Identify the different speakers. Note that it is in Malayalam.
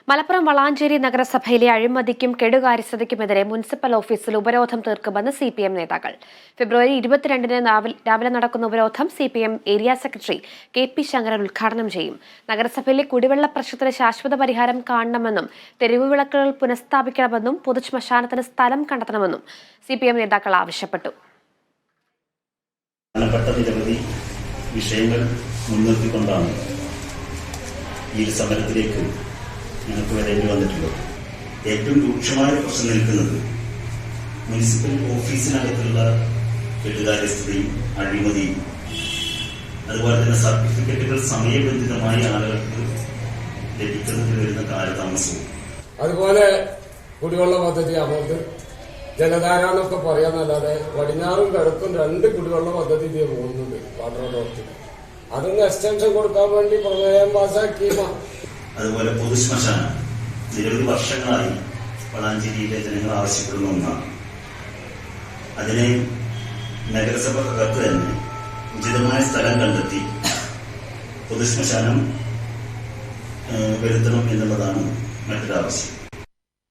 Speaker 1: മലപ്പുറം വളാഞ്ചേരി നഗരസഭയിലെ അഴിമതിക്കും കെടുകാര്യസ്ഥതയ്ക്കുമെതിരെ മുനിസിപ്പൽ ഓഫീസിൽ ഉപരോധം തീർക്കുമെന്ന് CPM നേതാക്കൾ. ഫെബ്രുവരി 22-ന് രാവിലെ നടക്കുന്ന ഉപരോധം CPM area secretary KP Shankaran ഉദ്ഘാടനം ചെയ്യും. നഗരസഭയിലെ കുടിവെള്ള പ്രശ്നത്തിന് ശാശ്വത പരിഹാരം കാണണമെന്നും തെരുവ് വിളക്കുകൾ പുനഃസ്ഥാപിക്കണമെന്നും പൊതുശ്മശാനത്തിന് സ്ഥലം കണ്ടെത്തണമെന്നും CPM നേതാക്കൾ ആവശ്യപ്പെട്ടു.
Speaker 2: നിരവധി വിഷയങ്ങൾ മുൻനിർത്തിക്കൊണ്ടാണ് ഈ സമരത്തിലേക്ക് ഞങ്ങൾക്ക് വരേണ്ടി വന്നിട്ടുള്ളത്. ഏറ്റവും രൂക്ഷമായ പ്രശ്നം നിൽക്കുന്നത് മുനിസിപ്പൽ ഓഫീസിനകത്തുള്ള കെടുകാര്യസ്ഥതയും അഴിമതിയും, അതുപോലെ തന്നെ സർട്ടിഫിക്കറ്റുകൾ സമയബന്ധിതമായി ആളുകൾക്ക് ലഭിക്കുന്നതിൽ വരുന്ന കാലതാമസവും,
Speaker 3: അതുപോലെ കുടിവെള്ള പദ്ധതി അമർന്ന് ജലധാര എന്നൊക്കെ പറയാന്നല്ലാതെ പടിഞ്ഞാറും കിഴക്കും 2 കുടിവെള്ള പദ്ധതി ഇതേ പോകുന്നുണ്ട് വാട്ടർ അതോറിറ്റി. അതൊന്ന് എക്സ്റ്റൻഷൻ കൊടുക്കാൻ വേണ്ടി പ്രമേയം പാസാക്കി.
Speaker 2: അതുപോലെ പൊതുശ്മശാനം നിരവധി വർഷങ്ങളായി വളാഞ്ചേരിയിലെ ജനങ്ങൾ ആവശ്യപ്പെടുന്ന ഒന്നാണ്. അതിനെ നഗരസഭക്കകത്ത് തന്നെ ഉചിതമായ സ്ഥലം കണ്ടെത്തി പൊതുശ്മശാനം വരുത്തണം എന്നുള്ളതാണ് മറ്റൊരാവശ്യം.